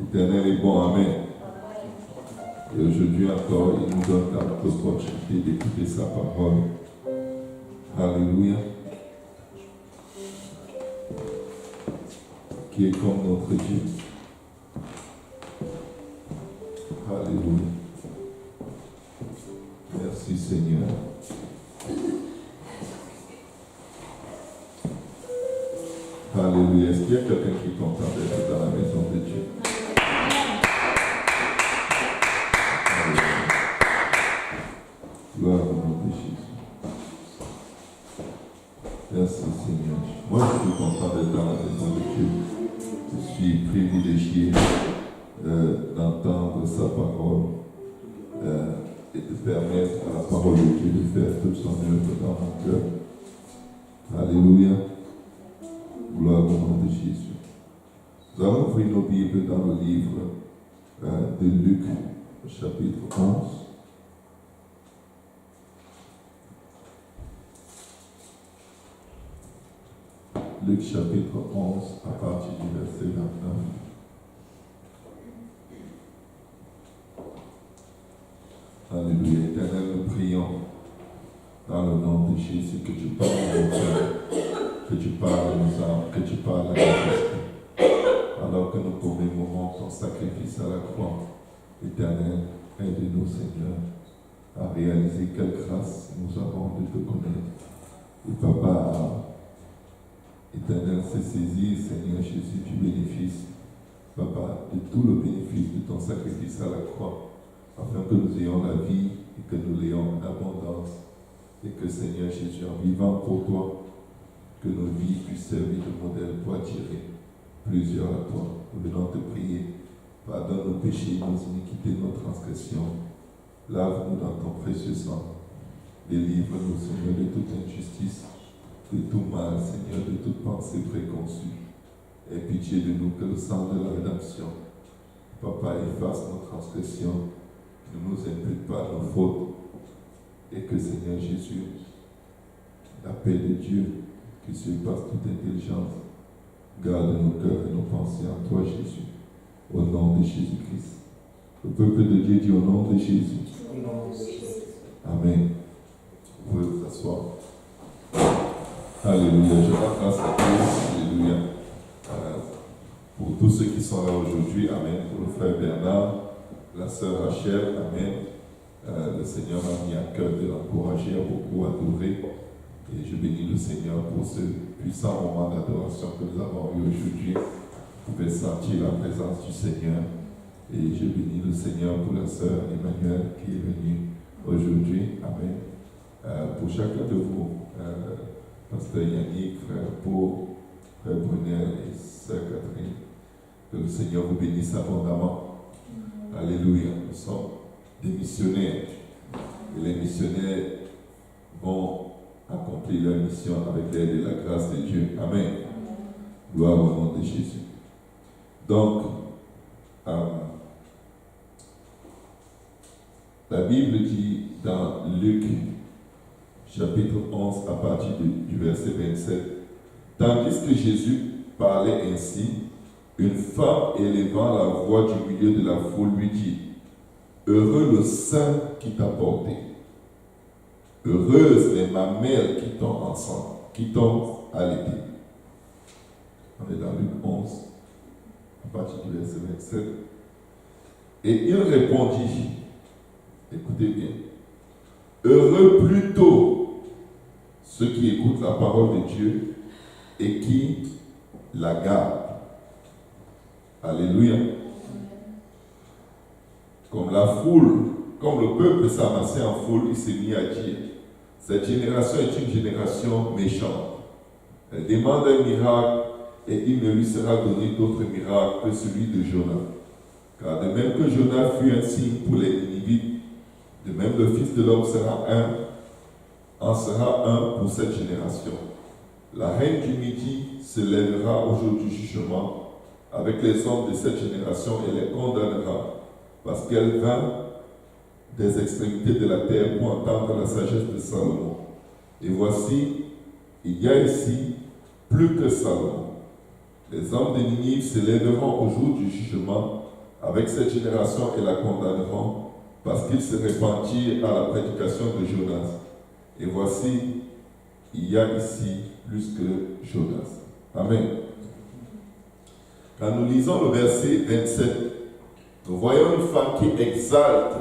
L'Éternel est bon, amen. Et aujourd'hui encore, il nous donne l'opportunité d'écouter sa parole. Alléluia. Qui est comme notre Dieu. Alléluia. Merci Seigneur. Alléluia. Est-ce qu'il y a quelqu'un qui est content d'être dans la maison de Dieu? Alléluia. Gloire au nom de Jésus. Merci Seigneur. Moi je suis content d'être dans la maison de Dieu. Je suis privilégié d'entendre sa parole et de permettre à la parole de Dieu de faire toute son œuvre dans mon cœur. Alléluia. Gloire au nom de Jésus. Nous allons ouvrir nos Bibles dans le livre de Luc, chapitre 11. Luc, chapitre 11, à partir du verset 29. Alléluia. Éternel, nous prions dans le nom de Jésus que tu parles à nos cœurs, que tu parles à nos âmes, que tu parles à nos esprits. Alors que nous commémorons ton sacrifice à la croix, Éternel, aide-nous, Seigneur, à réaliser quelle grâce nous avons de te connaître. Et Papa, Éternel, c'est saisir, Seigneur Jésus, du bénéfice, Papa, de tout le bénéfice de ton sacrifice à la croix, afin que nous ayons la vie et que nous l'ayons en abondance. Et que, Seigneur Jésus, en vivant pour toi, que nos vies puissent servir de modèle pour attirer plusieurs à toi. Nous venons te prier. Pardonne nos péchés, nos iniquités, nos transgressions. Lave-nous dans ton précieux sang. Délivre-nous, Seigneur, de toute injustice, de tout mal, Seigneur, de toute pensée préconçue. Aie pitié de nous, que le sang de la rédemption, Papa, efface nos transgressions, ne nous impute pas nos fautes, et que, Seigneur Jésus, la paix de Dieu, qui surpasse toute intelligence, garde nos cœurs et nos pensées en toi, Jésus, au nom de Jésus-Christ. Le peuple de Dieu dit au nom de Jésus. Amen. Vous pouvez vous asseoir. Alléluia. Je rends grâce à Dieu. Alléluia. Pour tous ceux qui sont là aujourd'hui, Amen. Pour le frère Bernard, la sœur Rachel, Amen. Le Seigneur m'a mis à cœur de l'encourager, à beaucoup adorer. Et je bénis le Seigneur pour ce puissant moment d'adoration que nous avons eu aujourd'hui. Vous pouvez sentir la présence du Seigneur. Et je bénis le Seigneur pour la sœur Emmanuel qui est venue aujourd'hui. Amen. Pour chacun de vous, Pasteur Yannick, frère Paul, frère Brunel et sœur Catherine, que le Seigneur vous bénisse abondamment. Alléluia. Nous sommes des missionnaires. Et les missionnaires vont accomplir leur mission avec l'aide et la grâce de Dieu. Amen. Gloire au nom de Jésus. Donc, la Bible dit dans Luc, chapitre 11, à partir du verset 27, tandis que Jésus parlait ainsi, une femme élevant la voix du milieu de la foule lui dit, heureux le sein qui t'a porté, heureuses les mamelles qui t'ont ensemble, qui t'ont allaité. On est dans Luc 11, à partir du verset 27. Et il répondit, écoutez bien, heureux plutôt ceux qui écoutent la parole de Dieu et qui la gardent. Alléluia. Comme la foule, comme le peuple s'amassait en foule, il s'est mis à dire, cette génération est une génération méchante. Elle demande un miracle et il ne lui sera donné d'autre miracle que celui de Jonas. Car de même que Jonas fut un signe pour les Ninivites, de même le Fils de l'homme en sera un pour cette génération. La reine du Midi se lèvera au jour du jugement avec les hommes de cette génération et les condamnera, parce qu'elle vint des extrémités de la terre pour entendre la sagesse de Salomon. Et voici, il y a ici plus que Salomon. Les hommes de Ninive se lèveront au jour du jugement avec cette génération et la condamneront parce qu'ils se répandirent à la prédication de Jonas. Et voici, il y a ici plus que Jonas. Amen. Quand nous lisons le verset 27, nous voyons une femme qui exalte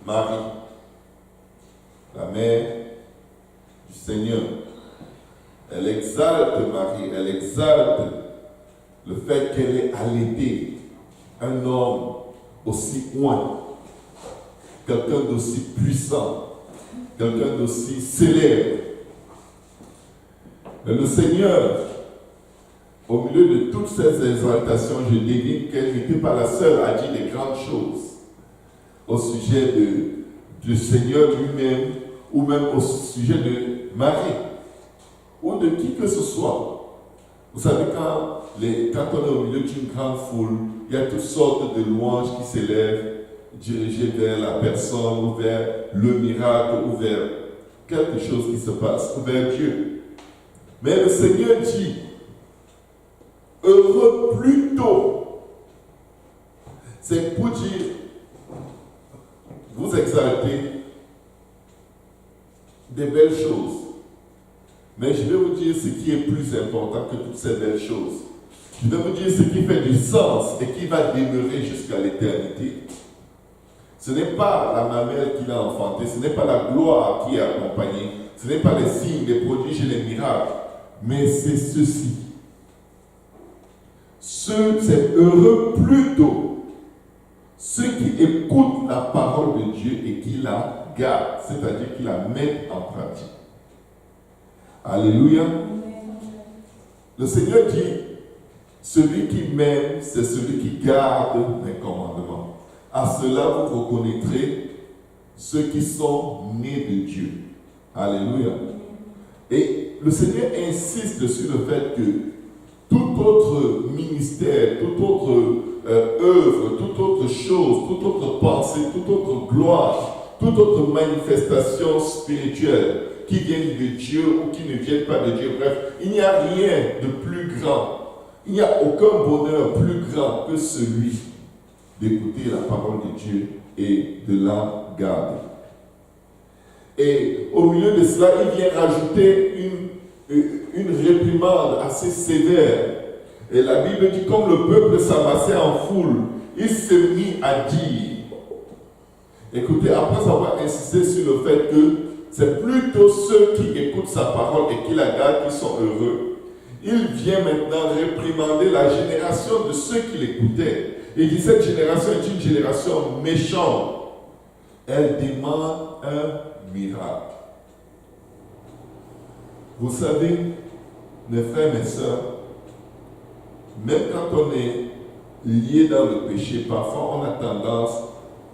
Marie, la mère du Seigneur. Elle exalte Marie, elle exalte le fait qu'elle ait allaité un homme aussi loin, quelqu'un d'aussi puissant, quelqu'un d'aussi célèbre. Mais le Seigneur, au milieu de toutes ces exaltations, je devine qu'elle n'était pas la seule à dire des grandes choses au sujet du Seigneur lui-même, ou même au sujet de Marie, ou de qui que ce soit. Vous savez, quand on est au milieu d'une grande foule, il y a toutes sortes de louanges qui s'élèvent, dirigées vers la personne, ou vers le miracle, ou vers quelque chose qui se passe, ou vers Dieu. Mais le Seigneur dit, heureux plutôt. C'est pour dire, vous exaltez des belles choses. Mais je vais vous dire ce qui est plus important que toutes ces belles choses. Je vais vous dire ce qui fait du sens et qui va demeurer jusqu'à l'éternité. Ce n'est pas la mamelle qui l'a enfanté, ce n'est pas la gloire qui est accompagnée, ce n'est pas les signes, les prodiges et les miracles, mais c'est ceci. C'est heureux plutôt ceux qui écoutent la parole de Dieu et qui la gardent, c'est-à-dire qui la mettent en pratique. Alléluia. Le Seigneur dit, celui qui m'aime, c'est celui qui garde mes commandements. À cela, vous reconnaîtrez ceux qui sont nés de Dieu. Alléluia. Et le Seigneur insiste sur le fait que tout autre ministère, toute autre œuvre, toute autre chose, toute autre pensée, toute autre gloire, toute autre manifestation spirituelle qui vienne de Dieu ou qui ne vienne pas de Dieu, bref, il n'y a rien de plus grand. Il n'y a aucun bonheur plus grand que celui d'écouter la parole de Dieu et de la garder. Et au milieu de cela, il vient rajouter une réprimande assez sévère. Et la Bible dit, comme le peuple s'amassait en foule, il s'est mis à dire. Écoutez, après avoir insisté sur le fait que c'est plutôt ceux qui écoutent sa parole et qui la gardent qui sont heureux, il vient maintenant réprimander la génération de ceux qui l'écoutaient. Il dit, cette génération est une génération méchante. Elle demande un miracle. Vous savez, mes frères, mes sœurs, même quand on est lié dans le péché, parfois on a tendance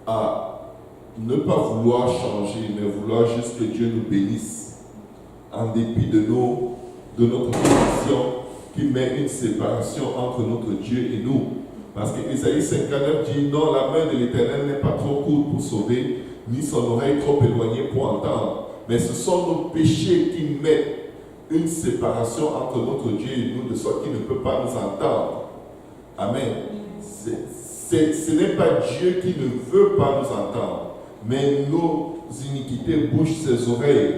à ne pas vouloir changer, mais vouloir juste que Dieu nous bénisse, en dépit de notre condition qui met une séparation entre notre Dieu et nous. Parce que Isaïe 59 dit, non, la main de l'Éternel n'est pas trop courte pour sauver, ni son oreille trop éloignée pour entendre. Mais ce sont nos péchés qui mettent une séparation entre notre Dieu et nous, de sorte qu'il ne peut pas nous entendre. Amen. Ce n'est pas Dieu qui ne veut pas nous entendre, mais nos iniquités bouchent ses oreilles.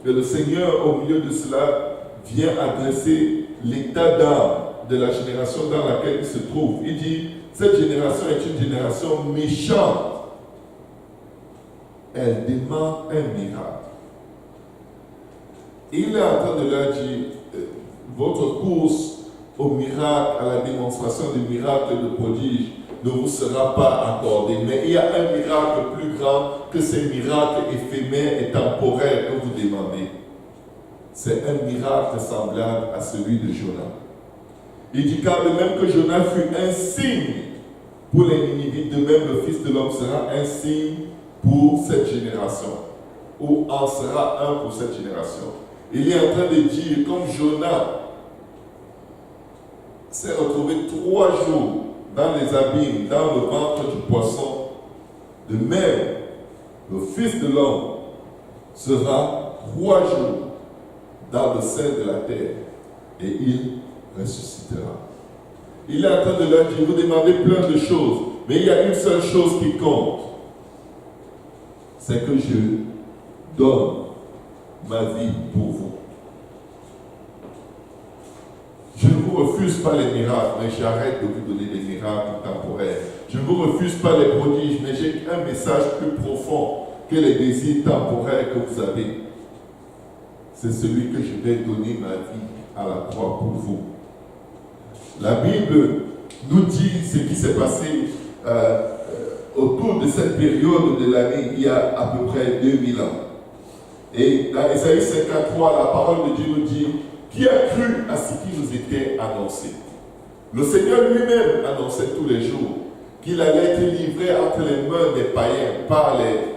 Et le Seigneur, au milieu de cela, vient adresser l'état d'âme de la génération dans laquelle il se trouve. Il dit, cette génération est une génération méchante. Elle demande un miracle. Et il est en train de leur dire, votre course au miracle, à la démonstration du miracle et de prodige ne vous sera pas accordée. Mais il y a un miracle plus grand que ces miracles éphémères et temporaires que vous demandez. C'est un miracle semblable à celui de Jonas. Il dit, car de même que Jonas fut un signe pour les Ninivites, de même le Fils de l'homme sera un signe pour cette génération, ou en sera un pour cette génération. Il est en train de dire, comme Jonas s'est retrouvé 3 jours dans les abîmes, dans le ventre du poisson, de même, le Fils de l'homme sera 3 jours dans le sein de la terre, et il ressuscitera. Il est en train de leur dire, vous demandez plein de choses, mais il y a une seule chose qui compte. C'est que je donne ma vie pour vous. Je ne vous refuse pas les miracles, mais j'arrête de vous donner des miracles temporaires. Je ne vous refuse pas les prodiges, mais j'ai un message plus profond que les désirs temporaires que vous avez. C'est celui que je vais donner ma vie à la croix pour vous. La Bible nous dit ce qui s'est passé autour de cette période de l'année, il y a à peu près 2000 ans. Et dans Ésaïe 53, la parole de Dieu nous dit: qui a cru à ce qui nous était annoncé? Le Seigneur lui-même annonçait tous les jours qu'il allait être livré entre les mains des païens par les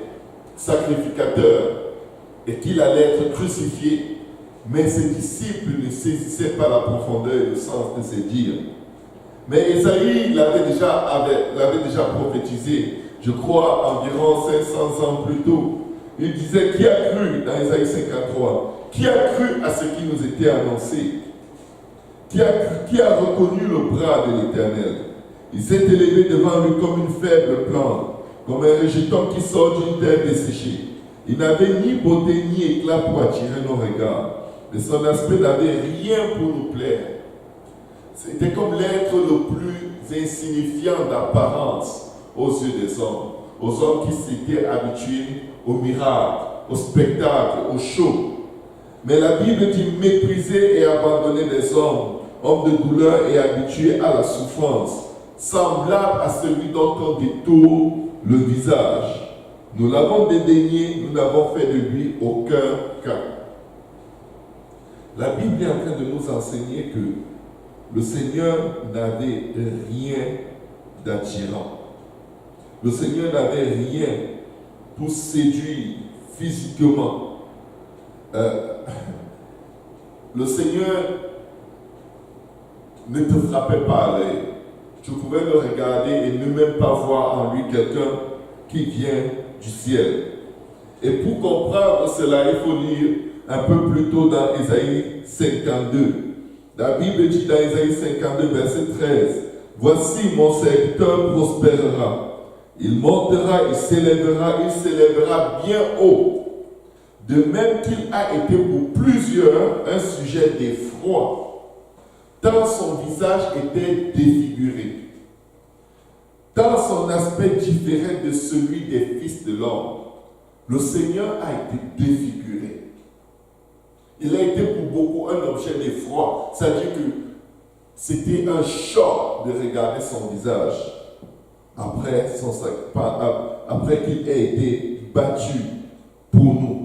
sacrificateurs et qu'il allait être crucifié. Mais ses disciples ne saisissaient pas la profondeur et le sens de ces dires. Mais Ésaïe l'avait déjà prophétisé, je crois, environ 500 ans plus tôt. Il disait: qui a cru, dans Ésaïe 53, qui a cru à ce qui nous était annoncé? Qui a reconnu le bras de l'Éternel? Il s'est élevé devant lui comme une faible plante, comme un rejeton qui sort d'une terre desséchée. Il n'avait ni beauté ni éclat pour attirer nos regards, mais son aspect n'avait rien pour nous plaire. C'était comme l'être le plus insignifiant d'apparence aux yeux des hommes qui s'étaient habitués aux miracles, au spectacle, au show. Mais la Bible dit: méprisé et abandonné des hommes, homme de douleur et habitué à la souffrance, semblable à celui dont on détourne le visage. Nous l'avons dédaigné, nous n'avons fait de lui aucun cas. La Bible est en train de nous enseigner que le Seigneur n'avait rien d'attirant. Le Seigneur n'avait rien pour séduire physiquement. Le Seigneur ne te frappait pas à l'œil. Tu pouvais le regarder et ne même pas voir en lui quelqu'un qui vient du ciel. Et pour comprendre cela, il faut lire un peu plus tôt dans Ésaïe 52. La Bible dit dans Ésaïe 52, verset 13, « Voici mon serviteur prospérera. Il montera, il s'élèvera bien haut. De même qu'il a été pour plusieurs un sujet d'effroi, tant son visage était défiguré, tant son aspect différait de celui des fils de l'homme. Le Seigneur a été défiguré. Il a été pour beaucoup un objet d'effroi. C'est-à-dire que c'était un choc de regarder son visage après qu'il ait été battu pour nous.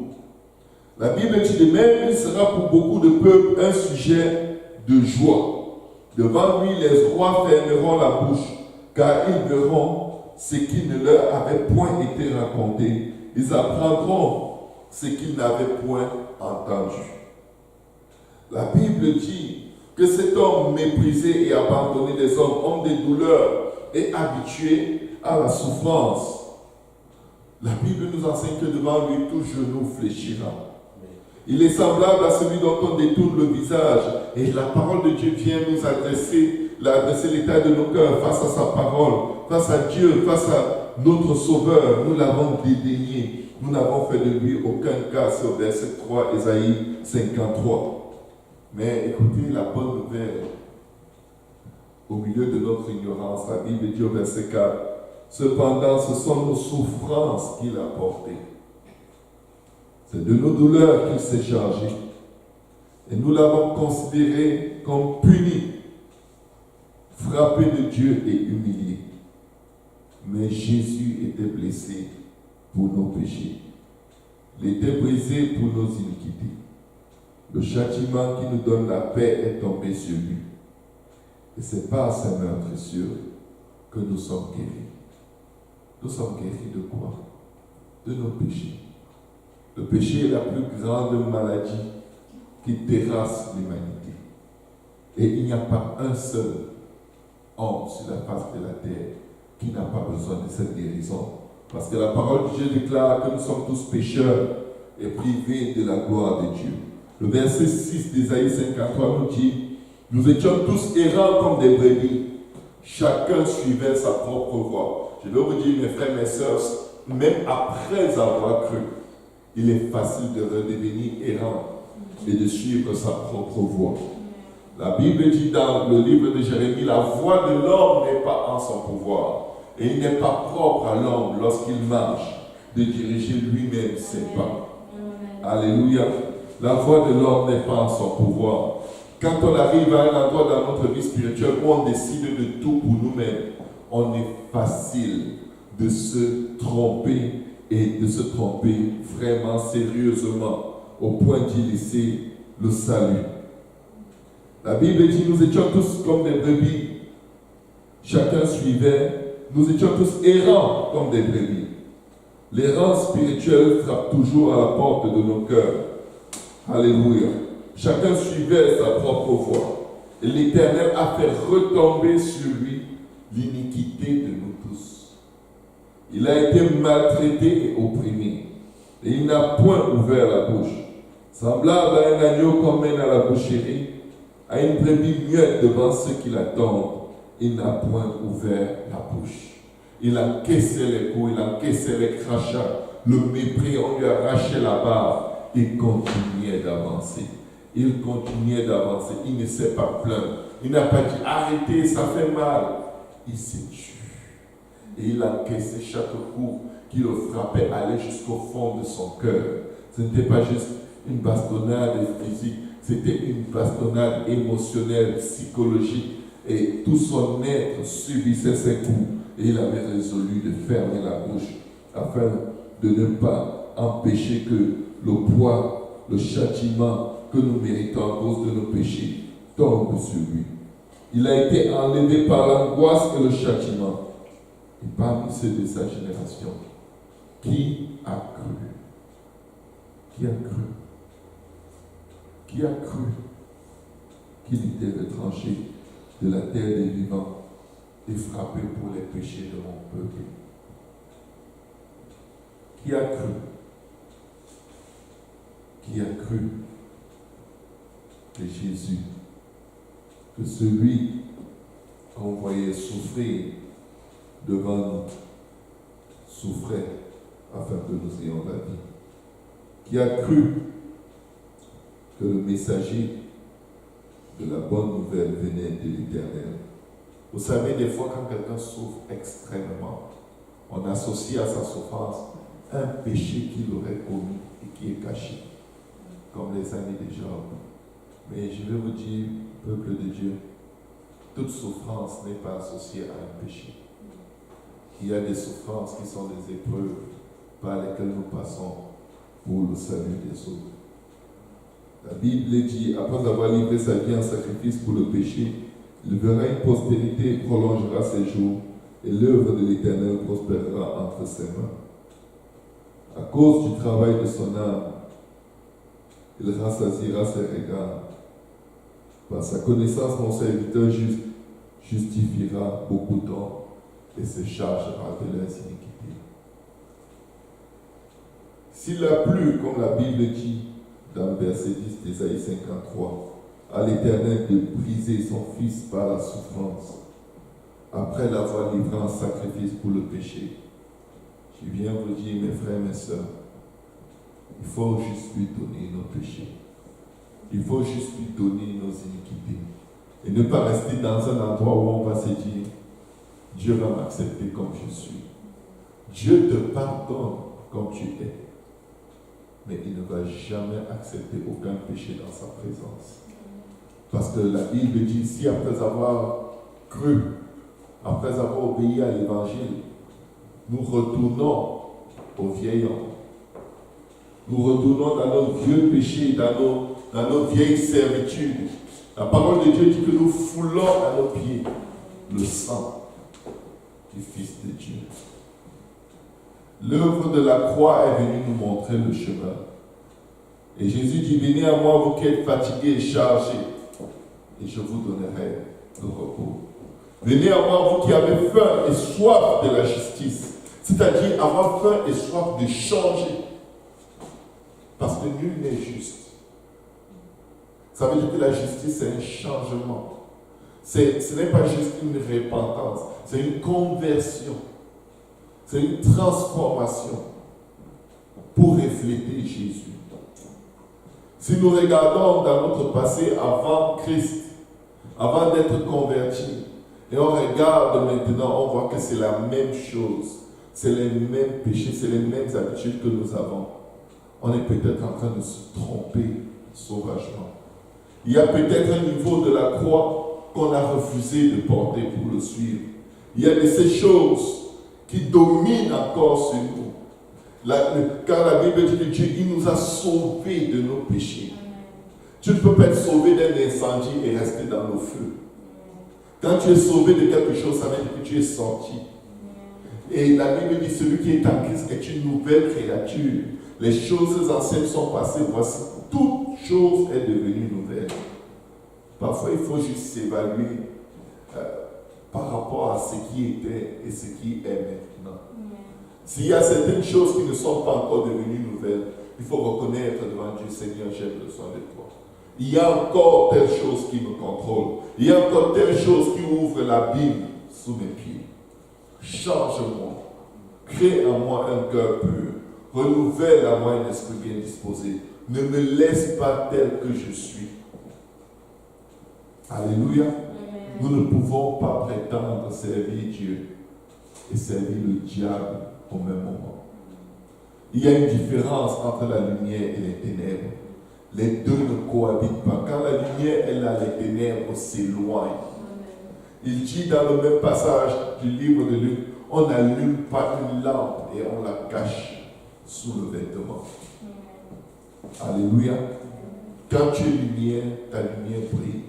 La Bible dit de même, il sera pour beaucoup de peuples un sujet de joie. Devant lui, les rois fermeront la bouche, car ils verront ce qui ne leur avait point été raconté. Ils apprendront ce qu'ils n'avaient point entendu. La Bible dit que cet homme méprisé et abandonné des hommes, homme de douleur et habitué à la souffrance, la Bible nous enseigne que devant lui, tout genou fléchira. Il est semblable à celui dont on détourne le visage. Et la parole de Dieu vient nous adresser l'état de nos cœurs face à sa parole, face à Dieu, face à notre Sauveur. Nous l'avons dédaigné. Nous n'avons fait de lui aucun cas. C'est au verset 3, Ésaïe 53. Mais écoutez la bonne nouvelle. Au milieu de notre ignorance, la Bible dit au verset 4, « Cependant, ce sont nos souffrances qu'il a portées. C'est de nos douleurs qu'il s'est chargé. Et nous l'avons considéré comme puni, frappé de Dieu et humilié. Mais Jésus était blessé pour nos péchés. Il était brisé pour nos iniquités. Le châtiment qui nous donne la paix est tombé sur lui. Et c'est par sa meurtrissure que nous sommes guéris. Nous sommes guéris de quoi? De nos péchés. Le péché est la plus grande maladie qui terrasse l'humanité. Et il n'y a pas un seul homme sur la face de la terre qui n'a pas besoin de cette guérison. Parce que la parole de Dieu déclare que nous sommes tous pécheurs et privés de la gloire de Dieu. Le verset 6 d'Ésaïe 53 nous dit: « Nous étions tous errants comme des brebis. Chacun suivait sa propre voie. Je vais vous dire, mes frères, mes sœurs, même après avoir cru, il est facile de redevenir errant et de suivre sa propre voie. La Bible dit dans le livre de Jérémie, la voie de l'homme n'est pas en son pouvoir. Et il n'est pas propre à l'homme lorsqu'il marche de diriger lui-même ses pas. Alléluia. La voie de l'homme n'est pas en son pouvoir. Quand on arrive à un endroit dans notre vie spirituelle où on décide de tout pour nous-mêmes, on est facile de se tromper et de se tromper vraiment sérieusement au point d'y laisser le salut. La Bible dit, nous étions tous comme des brebis. Chacun suivait, nous étions tous errants comme des brebis. L'errance spirituelle frappe toujours à la porte de nos cœurs. Alléluia. Chacun suivait sa propre voie. Et l'Éternel a fait retomber sur lui l'iniquité de nous tous. Il a été maltraité et opprimé. Et il n'a point ouvert la bouche. Semblable à un agneau qu'on mène à la boucherie, à une brebis muette devant ceux qui l'attendent, il n'a point ouvert la bouche. Il encaissait les coups, il encaissait les crachats, le mépris, on lui a arraché la barbe. Il continuait d'avancer. Il continuait d'avancer. Il ne s'est pas plaint. Il n'a pas dit arrêtez, ça fait mal. Il s'est tué. Et il encaissait chaque coup qui le frappait, aller jusqu'au fond de son cœur. Ce n'était pas juste une bastonnade physique, c'était une bastonnade émotionnelle, psychologique. Et tout son être subissait ces coups. Et il avait résolu de fermer la bouche afin de ne pas empêcher que le poids, le châtiment que nous méritons à cause de nos péchés tombe sur lui. Il a été enlevé par l'angoisse et le châtiment. Et parmi ceux de sa génération, qui a cru? Qui a cru? Qui a cru qu'il était retranché de la terre des vivants et frappé pour les péchés de mon peuple? Qui a cru? Qui a cru que Jésus, que celui qu'on voyait souffrir devant nous, souffrait afin que nous ayons la vie? Qui a cru que le messager de la bonne nouvelle venait de l'Éternel? Vous savez, des fois, quand quelqu'un souffre extrêmement, on associe à sa souffrance un péché qu'il aurait commis et qui est caché, comme les années de Job. Mais je vais vous dire, peuple de Dieu, toute souffrance n'est pas associée à un péché. Il y a des souffrances qui sont des épreuves par lesquelles nous passons pour le salut des autres. La Bible dit, après avoir livré sa vie en sacrifice pour le péché, il verra une postérité et prolongera ses jours, et l'œuvre de l'Éternel prospérera entre ses mains. À cause du travail de son âme, il rassasiera ses regards. Par sa connaissance, mon serviteur juste justifiera beaucoup d'hommes et se chargera de leurs iniquités. S'il a plu, comme la Bible dit dans le verset 10 d'Ésaïe 53, à l'Éternel de briser son fils par la souffrance, après l'avoir livré en sacrifice pour le péché, je viens vous dire, mes frères, mes sœurs, il faut juste lui donner nos péchés. Il faut juste lui donner nos iniquités. Et ne pas rester dans un endroit où on va se dire, Dieu va m'accepter comme je suis. Dieu te pardonne comme tu es. Mais il ne va jamais accepter aucun péché dans sa présence. Parce que la Bible dit, si après avoir cru, après avoir obéi à l'évangile, nous retournons au vieil homme. Nous retournons dans nos vieux péchés, dans nos vieilles servitudes. La parole de Dieu dit que nous foulons à nos pieds le sang du Fils de Dieu. L'œuvre de la croix est venue nous montrer le chemin. Et Jésus dit, venez à moi, vous qui êtes fatigués et chargés, et je vous donnerai le repos. Venez à moi, vous qui avez faim et soif de la justice, c'est-à-dire avoir faim et soif de changer. Parce que nul n'est juste. Ça veut dire que la justice, c'est un changement. Ce n'est pas juste une repentance, c'est une conversion. C'est une transformation pour refléter Jésus. Si nous regardons dans notre passé avant Christ, avant d'être convertis, et on regarde maintenant, on voit que c'est la même chose. C'est les mêmes péchés, c'est les mêmes habitudes que nous avons. On est peut-être en train de se tromper sauvagement. Il y a peut-être un niveau de la croix qu'on a refusé de porter pour le suivre. Il y a de ces choses qui dominent encore sur nous. Quand la Bible dit que Dieu, il nous a sauvés de nos péchés. Tu ne peux pas être sauvé d'un incendie et rester dans le feu. Quand tu es sauvé de quelque chose, ça veut dire que tu es sorti. Et la Bible dit, celui qui est en Christ est une nouvelle créature. Les choses anciennes sont passées, voici, toute chose est devenue nouvelle. Parfois, il faut juste s'évaluer par rapport à ce qui était et ce qui est maintenant. S'il y a certaines choses qui ne sont pas encore devenues nouvelles, il faut reconnaître devant Dieu, Seigneur, j'ai besoin de toi. Il y a encore telle chose qui me contrôle. Il y a encore telle chose qui ouvre l'abîme sous mes pieds. Change-moi. Crée en moi un cœur pur. Renouvelle en moi un esprit bien disposé. Ne me laisse pas tel que je suis. Alléluia. Nous ne pouvons pas prétendre servir Dieu et servir le diable au même moment. Il y a une différence entre la lumière et les ténèbres. Les deux ne cohabitent pas. Quand la lumière est là, les ténèbres s'éloignent. Il dit dans le même passage du livre de Luc, on n'allume pas une lampe et on la cache sous le vêtement. Alléluia. Quand tu es lumière, ta lumière brille.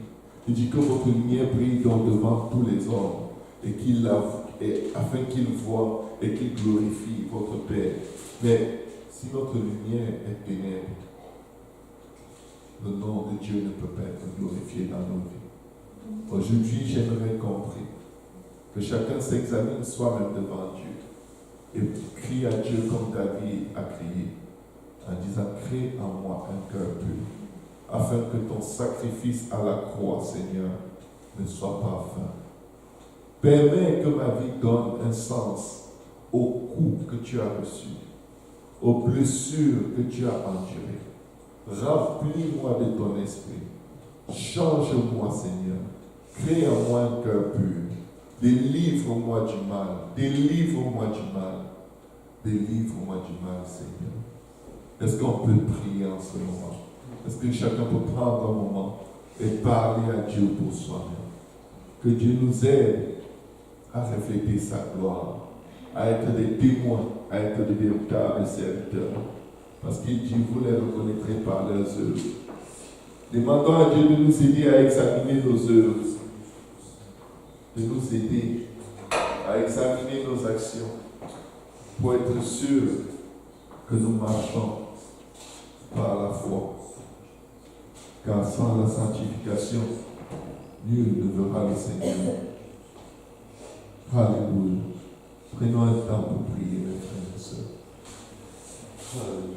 Il dit que votre lumière brille donc devant tous les hommes afin qu'ils voient et qu'ils glorifient votre Père. Mais si notre lumière est ténèbre, le nom de Dieu ne peut pas être glorifié dans nos vies. Aujourd'hui, j'aimerais compris que chacun s'examine soi-même devant Dieu et crie à Dieu comme David a crié, en disant, crée en moi un cœur pur, afin que ton sacrifice à la croix, Seigneur, ne soit pas vain. Permets que ma vie donne un sens aux coups que tu as reçus, aux blessures que tu as endurées. Remplis-moi de ton esprit. Change-moi, Seigneur. Crée en moi un cœur pur. Délivre-moi du mal. Délivre-moi du mal. Délivre-moi du mal, Seigneur. Est-ce qu'on peut prier en ce moment? Est-ce que chacun peut prendre un moment et parler à Dieu pour soi-même? Que Dieu nous aide à refléter sa gloire, à être des témoins, à être de véritables serviteurs. Parce qu'il dit, vous les reconnaîtrez par leurs œuvres. Demandons à Dieu de nous aider à examiner nos œuvres, de nous aider à examiner nos actions, pour être sûr que nous marchons par la foi. Car sans la sanctification, nul ne verra le Seigneur. Alléluia. Prenons un temps pour prier, mes frères et sœurs. Alléluia.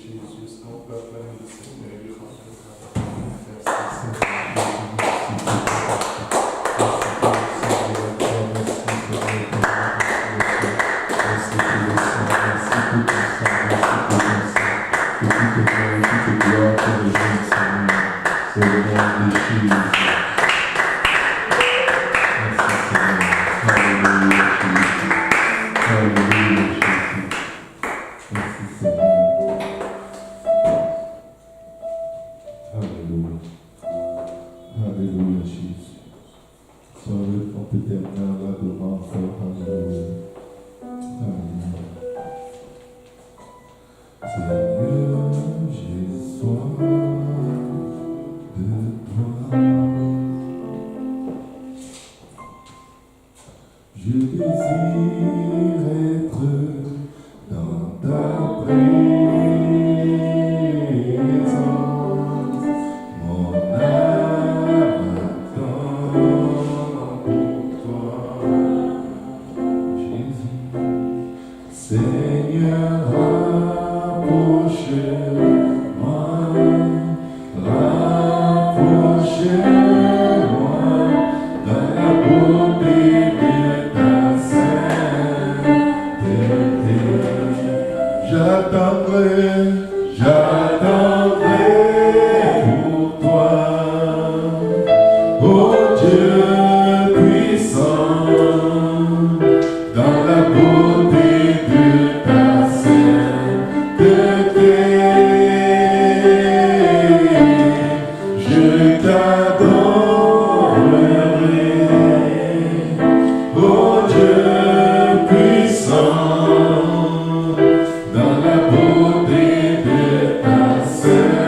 Jésus, on peut acclamer le Seigneur. Alléluia, Jésus. Sois ton éternel, la demande, Alléluia. Alléluia. Seigneur, j'ai soif de toi. Je désire être dans ta présence. Mon âme attend pour toi, Jésus. Seigneur, rapproche-moi dans la beauté de ta sainteté. J'attendrai pour toi, oh Dieu puissant, dans la beauté de ta sainteté. Je t'adorerai, oh Dieu puissant, dans la beauté de ta sainteté.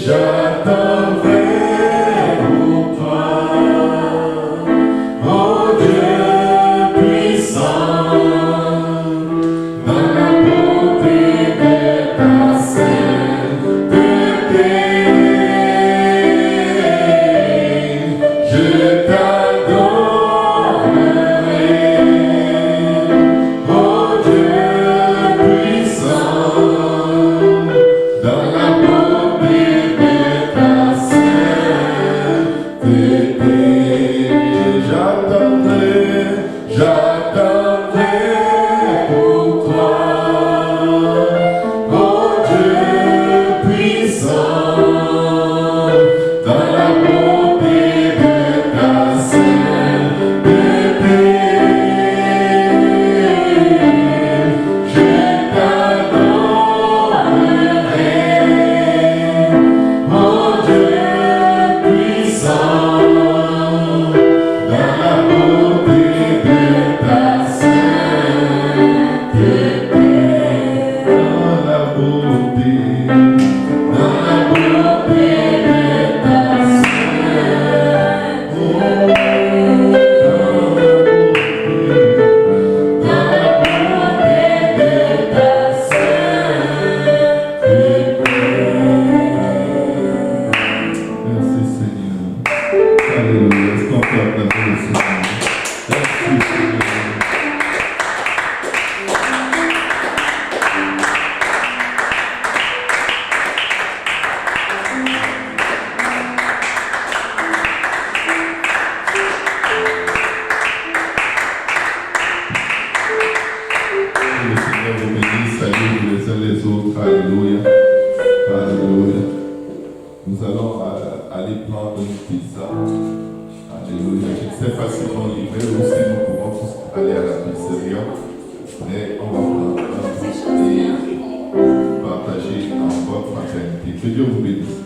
J'attendrai pour toi, oh Dieu puissant, dans la beauté de ta sainteté. Je t'adorerai, oh Dieu puissant, dans la beauté de ta sainteté. J'attendrai pour toi, oh Dieu puissant, dans la beauté de ta sainteté. Je t'adorerai, oh Dieu puissant, dans la beauté de ta sainteté. Dans la beauté de ta Merci Seigneur. Alléluia. Est-ce qu'on peut acclamer le Seigneur? Merci Seigneur. Que le Seigneur vous bénisse, salut les uns les autres. Alléluia. Alléluia. Nous allons aller prendre une pizza. Alléluia. C'est facilement livré, ou si nous pouvons tous aller à la pizzeria. Mais on va prendre un et partager en bonne fraternité. Que Dieu vous bénisse.